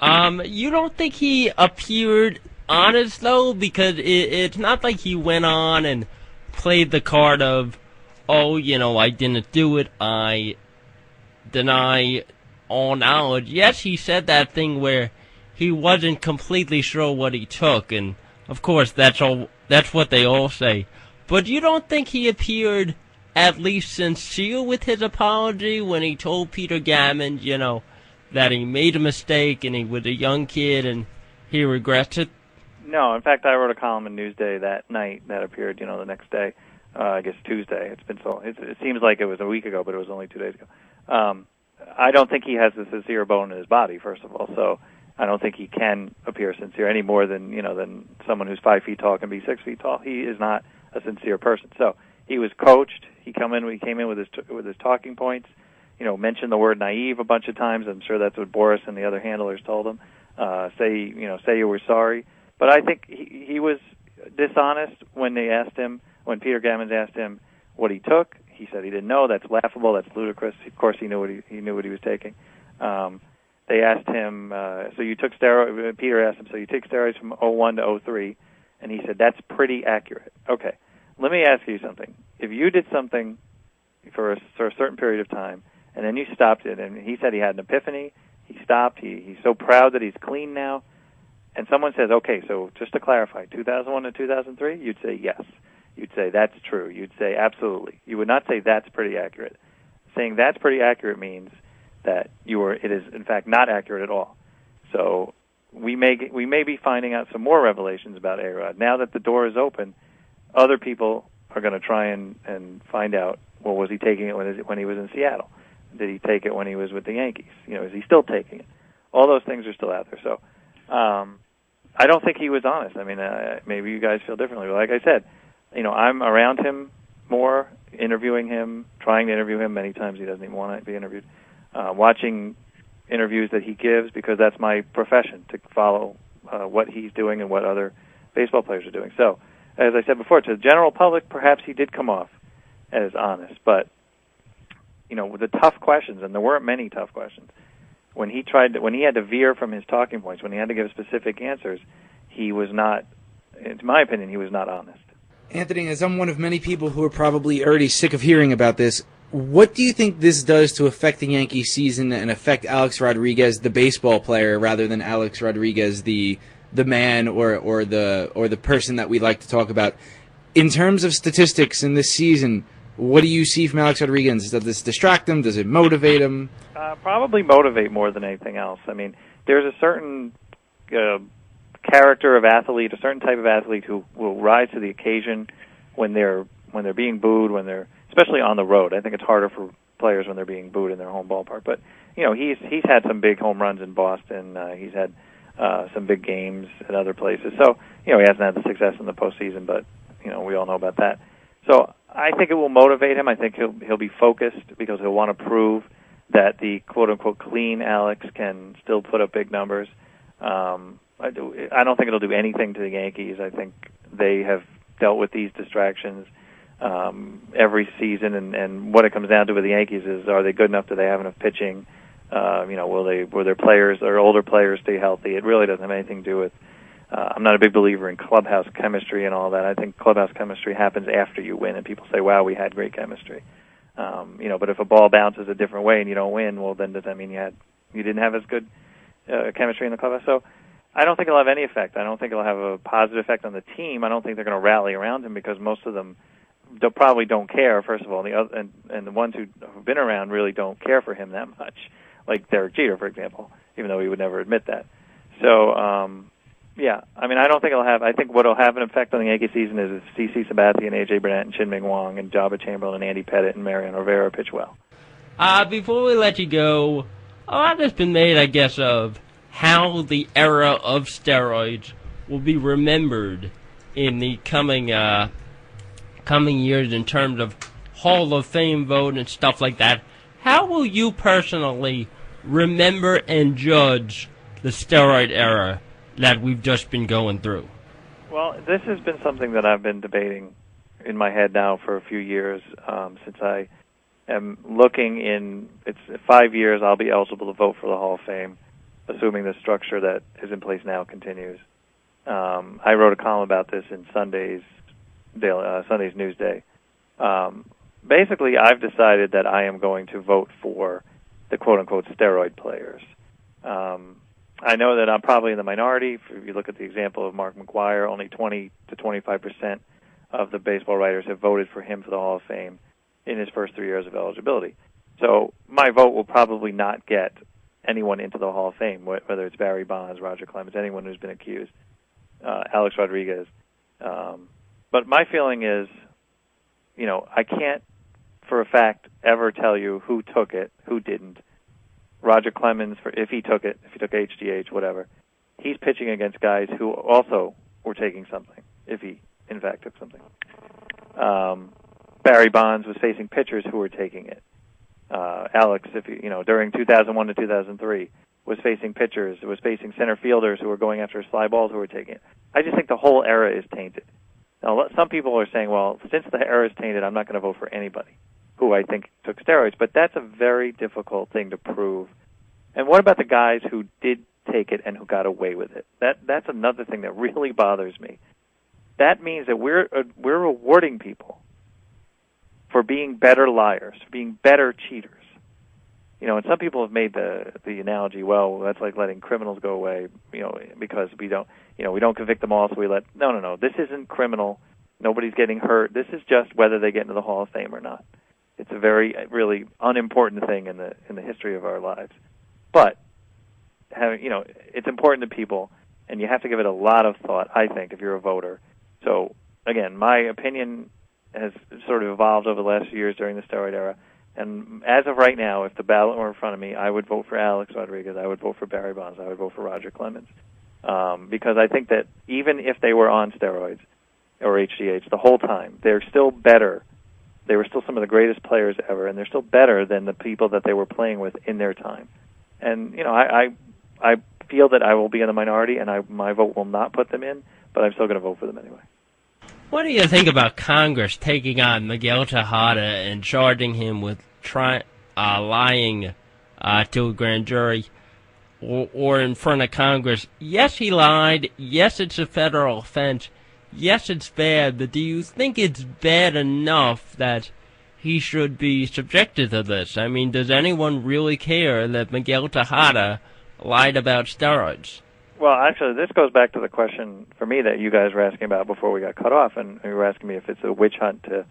You don't think he appeared honest, though? Because it's not like he went on and played the card of, oh, I didn't do it, I deny all knowledge. Yes, he said that thing where he wasn't completely sure what he took, and of course that's what they all say. But you don't think he appeared at least sincere with his apology when he told Peter Gammon, that he made a mistake and he was a young kid and he regrets it? No, in fact, I wrote a column in Newsday that night that appeared, the next day. I guess Tuesday. It seems like it was a week ago, but it was only 2 days ago. I don't think he has a sincere bone in his body, first of all. So I don't think he can appear sincere any more than someone who's 5 feet tall can be 6 feet tall. He is not a sincere person. So he was coached. He came in with his talking points. Mentioned the word naive a bunch of times. I'm sure that's what Boris and the other handlers told him. Say you were sorry. But I think he was dishonest when when Peter Gammons asked him what he took. He said he didn't know. That's laughable. That's ludicrous. Of course, he knew what he was taking. They asked him, so you took steroids. Peter asked him, so you take steroids from 01 to 03, and he said that's pretty accurate. Okay, let me ask you something. If you did something for a certain period of time, and then you stopped it, and he said he had an epiphany. He stopped. He's so proud that he's clean now. And someone says, okay, so just to clarify, 2001 to 2003, you'd say yes. You'd say that's true. You'd say absolutely. You would not say that's pretty accurate. Saying that's pretty accurate means that it is in fact not accurate at all. So we may be finding out some more revelations about A-Rod. Now that the door is open, other people are going to try and find out, well, was he taking it when he was in Seattle? Did he take it when he was with the Yankees? Is he still taking it? All those things are still out there. So I don't think he was honest. I mean, maybe you guys feel differently. But like I said, I'm around him more, interviewing him, trying to interview him. Many times he doesn't even want to be interviewed. Watching interviews that he gives, because that's my profession, to follow what he's doing and what other baseball players are doing. So, as I said before, to the general public, perhaps he did come off as honest. But, with the tough questions, and there weren't many tough questions, when he had to veer from his talking points, when he had to give specific answers, he was not, in my opinion, he was not honest. Anthony, as I'm one of many people who are probably already sick of hearing about this, what do you think this does to affect the Yankee season and affect Alex Rodriguez, the baseball player, rather than Alex Rodriguez, the man or the person that we like to talk about? In terms of statistics in this season, what do you see from Alex Rodriguez? Does this distract him? Does it motivate him? Probably motivate more than anything else. I mean, there's a certain character of athlete, a certain type of athlete who will rise to the occasion when they're being booed, especially on the road. I think it's harder for players when they're being booed in their home ballpark. But he's had some big home runs in Boston. He's had some big games at other places. So he hasn't had the success in the postseason, but we all know about that. So I think it will motivate him. I think he'll be focused because he'll want to prove that the quote-unquote clean Alex can still put up big numbers. I don't think it'll do anything to the Yankees. I think they have dealt with these distractions every season, and what it comes down to with the Yankees is, are they good enough? Do they have enough pitching? Will their older players stay healthy? It really doesn't have anything to do with. I'm not a big believer in clubhouse chemistry and all that. I think clubhouse chemistry happens after you win, and people say, "Wow, we had great chemistry." But if a ball bounces a different way and you don't win, well, then does that mean you didn't have as good chemistry in the clubhouse? So I don't think it'll have any effect. I don't think it'll have a positive effect on the team. I don't think they're going to rally around him because most of them probably don't care. First of all, and the ones who've been around really don't care for him that much, like Derek Jeter, for example, even though he would never admit that. So. Yeah, I mean, I don't think it'll have. I think what'll have an effect on the Yankee season is if CC Sabathia and AJ Burnett and Shin-Ming Wong and Jabba Chamberlain and Andy Pettitte and Mariano Rivera pitch well. Before we let you go, a lot has been made, I guess, of how the era of steroids will be remembered in the coming years in terms of Hall of Fame vote and stuff like that. How will you personally remember and judge the steroid era that we've just been going through? Well, this has been something that I've been debating in my head now for a few years, since I am looking it's 5 years I'll be eligible to vote for the Hall of Fame. assuming the structure that is in place now continues. I wrote a column about this in Sunday's Newsday. Basically, I've decided that I am going to vote for the quote-unquote steroid players. I know that I'm probably in the minority. If you look at the example of Mark McGwire, only 20 to 25% of the baseball writers have voted for him for the Hall of Fame in his first 3 years of eligibility. So my vote will probably not get anyone into the Hall of Fame, whether it's Barry Bonds, Roger Clemens, anyone who's been accused, Alex Rodriguez. But my feeling is, I can't, for a fact, ever tell you who took it, who didn't. Roger Clemens, if he took HGH, whatever, he's pitching against guys who also were taking something, if he, in fact, took something. Barry Bonds was facing pitchers who were taking it. Alex, during 2001 to 2003, was facing pitchers, was facing center fielders who were going after fly balls who were taking it. I just think the whole era is tainted. Now, some people are saying, well, since the era is tainted, I'm not going to vote for anybody who I think took steroids. But that's a very difficult thing to prove. And what about the guys who did take it and who got away with it? That's another thing that really bothers me. That means that we're rewarding people for being better liars, being better cheaters. And some people have made the analogy, well, that's like letting criminals go away, because we don't convict them all, so we let. No. This isn't criminal. Nobody's getting hurt. This is just whether they get into the Hall of Fame or not. It's a very, really unimportant thing in the history of our lives. But it's important to people, and you have to give it a lot of thought, I think, if you're a voter. So again, my opinion has sort of evolved over the last few years during the steroid era. And as of right now, if the ballot were in front of me, I would vote for Alex Rodriguez, I would vote for Barry Bonds, I would vote for Roger Clemens. Because I think that even if they were on steroids or HGH the whole time, they're still better. They were still some of the greatest players ever, and they're still better than the people that they were playing with in their time. And, I feel that I will be in the minority, and my vote will not put them in, but I'm still going to vote for them anyway. What do you think about Congress taking on Miguel Tejada and charging him with lying to a grand jury or in front of Congress? Yes, he lied. Yes, it's a federal offense. Yes, it's bad. But do you think it's bad enough that he should be subjected to this? I mean, does anyone really care that Miguel Tejada lied about steroids? Well, actually, this goes back to the question for me that you guys were asking about before we got cut off, and you were asking me if it's a witch hunt to,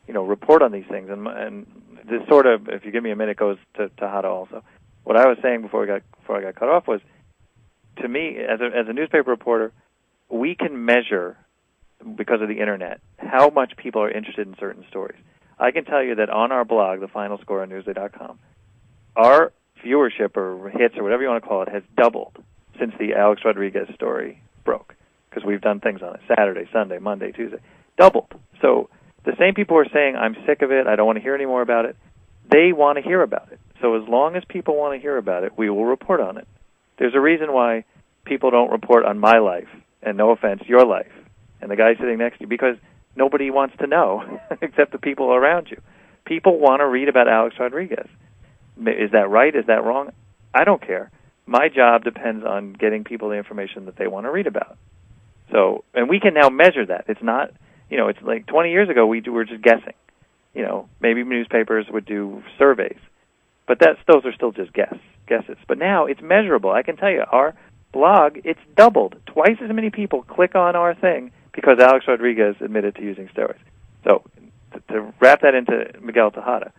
report on these things. And this sort of, if you give me a minute, goes to Tejada also. What I was saying before I got cut off was, to me, as a newspaper reporter, we can measure, because of the internet, how much people are interested in certain stories. I can tell you that on our blog, the final score on Newsday.com, our viewership or hits or whatever you want to call it has doubled since the Alex Rodriguez story broke, because we've done things on it Saturday, Sunday, Monday, Tuesday. Doubled. So the same people are saying, I'm sick of it, I don't want to hear any more about it, they want to hear about it. So as long as people want to hear about it, we will report on it. There's a reason why people don't report on my life, and no offense, your life, and the guy sitting next to you, because nobody wants to know except the people around you. People want to read about Alex Rodriguez. Is that right? Is that wrong? I don't care. My job depends on getting people the information that they want to read about. So, and we can now measure that. It's not, it's like 20 years ago we were just guessing. Maybe newspapers would do surveys, but those are still just guesses. But now it's measurable. I can tell you, our blog, it's doubled. Twice as many people click on our thing because Alex Rodriguez admitted to using steroids. So, to wrap that into Miguel Tejada,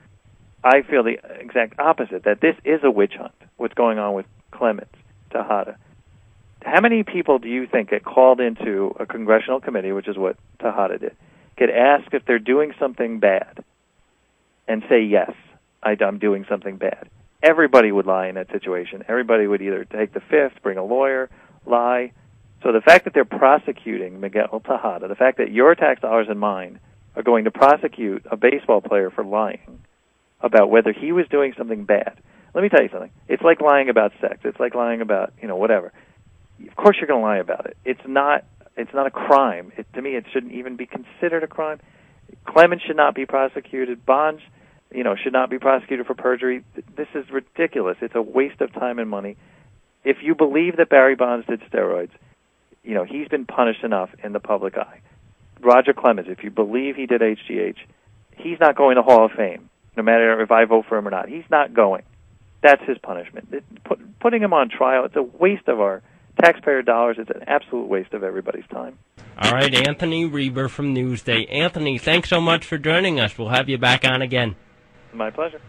I feel the exact opposite, that this is a witch hunt, what's going on with Clemens, Tejada. How many people do you think get called into a congressional committee, which is what Tejada did, get asked if they're doing something bad and say, yes, I'm doing something bad? Everybody would lie in that situation. Everybody would either take the fifth, bring a lawyer, lie. So the fact that they're prosecuting Miguel Tejada, the fact that your tax dollars and mine are going to prosecute a baseball player for lying about whether he was doing something bad. Let me tell you something. It's like lying about sex. It's like lying about, whatever. Of course you're going to lie about it. It's not a crime. To me, it shouldn't even be considered a crime. Clemens should not be prosecuted. Bonds, should not be prosecuted for perjury. This is ridiculous. It's a waste of time and money. If you believe that Barry Bonds did steroids, he's been punished enough in the public eye. Roger Clemens, if you believe he did HGH, he's not going to Hall of Fame, no matter if I vote for him or not. He's not going. That's his punishment. Putting him on trial, it's a waste of our taxpayer dollars. It's an absolute waste of everybody's time. All right, Anthony Rieber from Newsday. Anthony, thanks so much for joining us. We'll have you back on again. My pleasure.